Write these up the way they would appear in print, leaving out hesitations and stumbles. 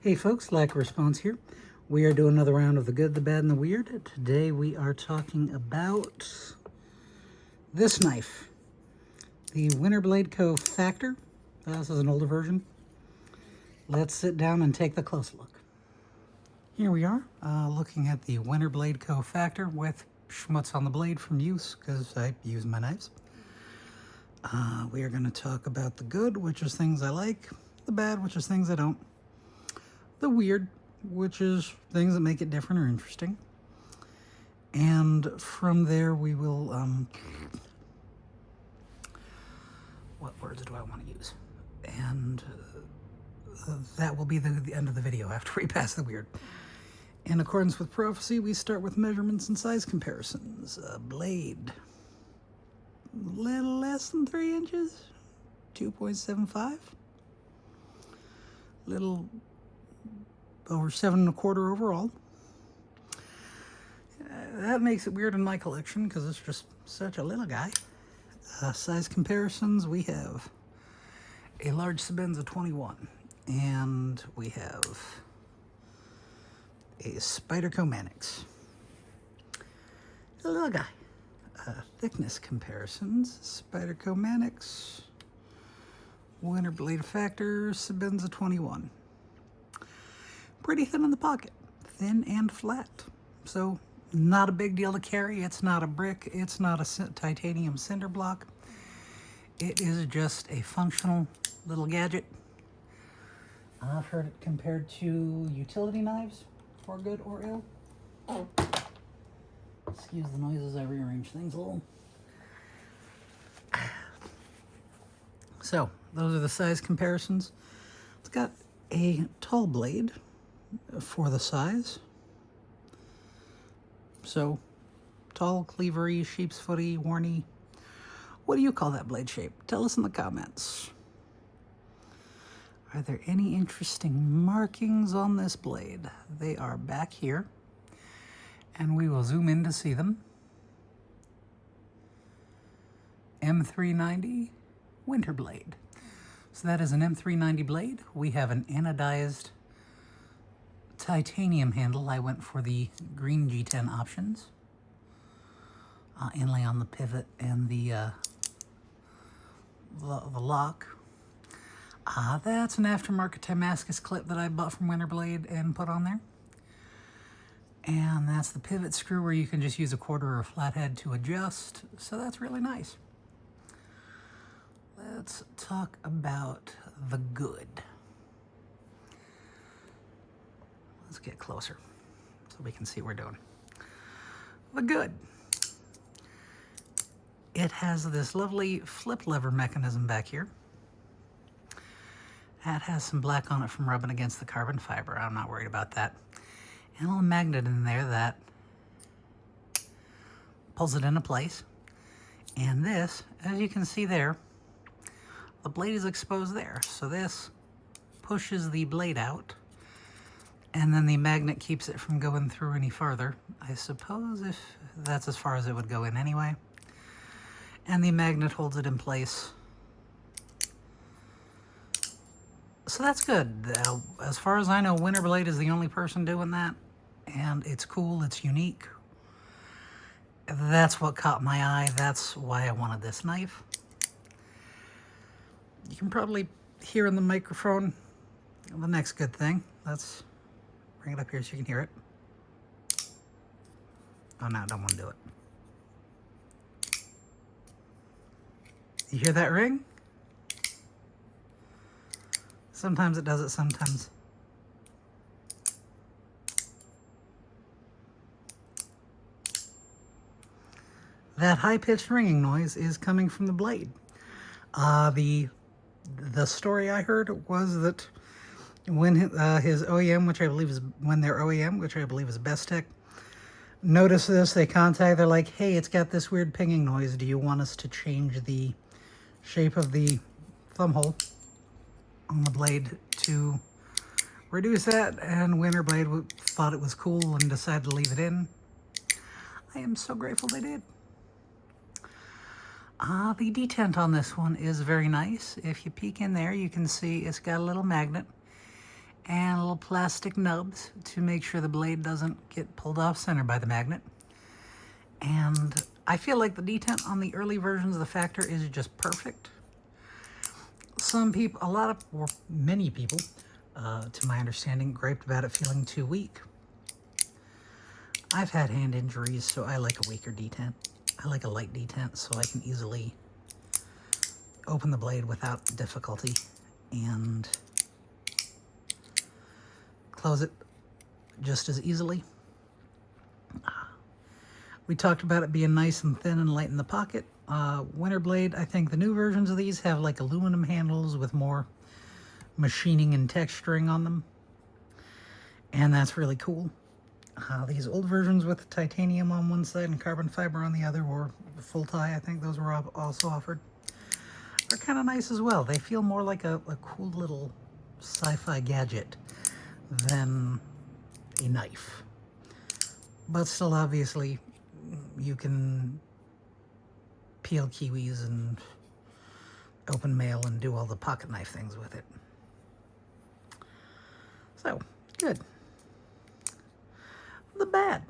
Hey folks, lack of response here. We are doing another round of the good, the bad, and the weird. Today we are talking about this knife, the Winterblade Factor. This is an older version. Let's sit down and take the close look. Here we are, looking at the Winterblade Factor with schmutz on the blade from use, because I use my knives. We are going to talk about the good, which is things I like, the bad, which is things I don't, the weird, which is things that make it different or interesting. And from there we will, what words do I want to use? And that will be the end of the video after we pass the weird. In accordance with prophecy, we start with measurements and size comparisons. Blade, a little less than 3 inches, 2.75. Little over 7 1/4 overall. That makes it weird in my collection because it's just such a little guy. Size comparisons, we have a large Sabenza 21, and we have a Spyderco Mannix. A little guy. Thickness comparisons, Spyderco Mannix, Winterblade Factor, Sabenza 21. Pretty thin in the pocket, thin and flat. So not a big deal to carry. It's not a brick. It's not a titanium cinder block. It is just a functional little gadget. I've heard it compared to utility knives, for good or ill. Excuse the noises, I rearrange things a little. So, those are the size comparisons. It's got a tall blade for the size. So, tall, cleavery, sheep's footy, warny. What do you call that blade shape? Tell us in the comments. Are there any interesting markings on this blade? They are back here, and we will zoom in to see them. M390 Winterblade. So that is an M390 blade. We have an anodized titanium handle. I went for the green G10 options. Inlay on the pivot and the lock. That's an aftermarket Damascus clip that I bought from Winterblade and put on there. And that's the pivot screw where you can just use a quarter or a flathead to adjust. So that's really nice. Let's talk about the good. Let's get closer so we can see what we're doing. The good. It has this lovely flip lever mechanism back here. That has some black on it from rubbing against the carbon fiber. I'm not worried about that. And a little magnet in there that pulls it into place. And this, as you can see there, the blade is exposed there. So this pushes the blade out, and then the magnet keeps it from going through any farther. I suppose if that's as far as it would go in anyway. And the magnet holds it in place. So that's good. As far as I know, Winterblade is the only person doing that. And it's cool, it's unique. That's what caught my eye. That's why I wanted this knife. You can probably hear in the microphone the next good thing. Let's bring it up here so you can hear it. Oh, no, I don't want to do it. You hear that ring? Sometimes it does it, sometimes. That high-pitched ringing noise is coming from the blade. The story I heard was that when his OEM, which I believe is Bestech, noticed this, they contacted, they're like, hey, it's got this weird pinging noise. Do you want us to change the shape of the thumb hole on the blade to reduce that? And Winterblade thought it was cool and decided to leave it in. I am so grateful they did. The detent on this one is very nice. If you peek in there, you can see it's got a little magnet. and little plastic nubs to make sure the blade doesn't get pulled off center by the magnet. And I feel like the detent on the early versions of the Factor is just perfect. Some people, many people, to my understanding, griped about it feeling too weak. I've had hand injuries, so I like a weaker detent. I like a light detent so I can easily open the blade without difficulty and close it just as easily. We talked about it being nice and thin and light in the pocket. Winterblade, I think the new versions of these have like aluminum handles with more machining and texturing on them. And that's really cool. These old versions with titanium on one side and carbon fiber on the other, or full tie, I think those were also offered, are kind of nice as well. They feel more like a cool little sci-fi gadget than a knife. But still, obviously, you can peel kiwis and open mail and do all the pocket knife things with it. So, good. The bad.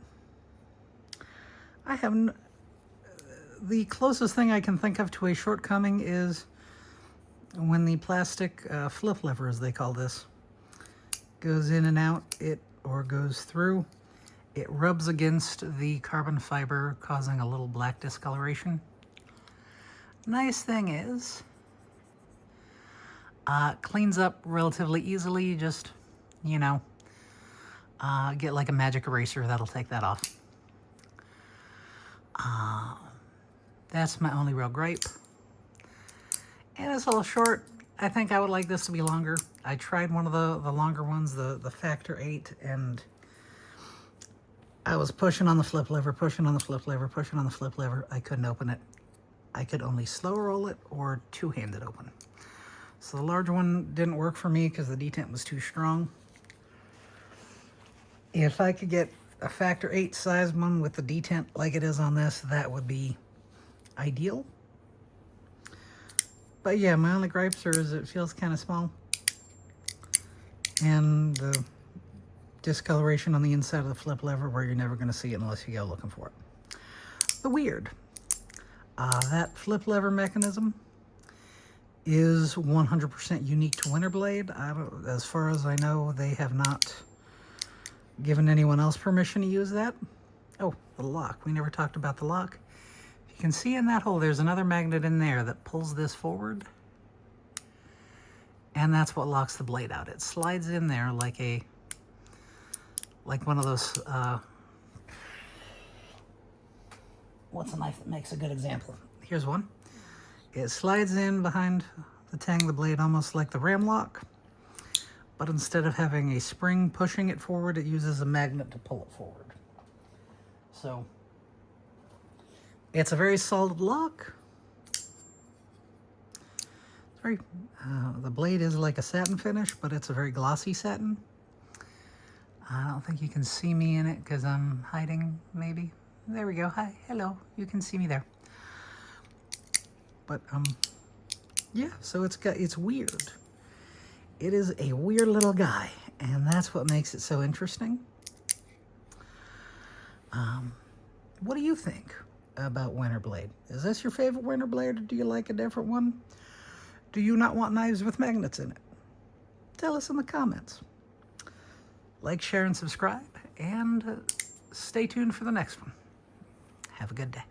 The closest thing I can think of to a shortcoming is when the plastic flip lever, as they call this, goes in and out, or goes through, it rubs against the carbon fiber, causing a little black discoloration. Nice thing is, cleans up relatively easily. Just, get like a magic eraser, that'll take that off. That's my only real gripe. And it's a little short. I think I would like this to be longer. I tried one of the longer ones, the Factor 8, and I was pushing on the flip lever, pushing on the flip lever, pushing on the flip lever. I couldn't open it. I could only slow roll it or two-handed open. So the large one didn't work for me because the detent was too strong. If I could get a Factor 8 size one with the detent like it is on this, that would be ideal. But yeah, my only gripes is it feels kind of small. And the discoloration on the inside of the flip lever where you're never going to see it unless you go looking for it. The weird. That flip lever mechanism is 100% unique to Winterblade. As far as I know, they have not given anyone else permission to use that. Oh, the lock. We never talked about the lock. If you can see in that hole, there's another magnet in there that pulls this forward. And that's what locks the blade out. It slides in there like one of those, what's a knife that makes a good example? Here's one. It slides in behind the tang of the blade almost like the ram lock, but instead of having a spring pushing it forward, it uses a magnet to pull it forward. So it's a very solid lock. It's very, the blade is like a satin finish, but it's a very glossy satin. I don't think you can see me in it because I'm hiding, maybe. There we go. Hi, hello. You can see me there. But, yeah, so it's weird. It is a weird little guy, and that's what makes it so interesting. What do you think about Winterblade? Is this your favorite Winterblade, or do you like a different one? Do you not want knives with magnets in it? Tell us in the comments. Like, share, and subscribe, and stay tuned for the next one. Have a good day.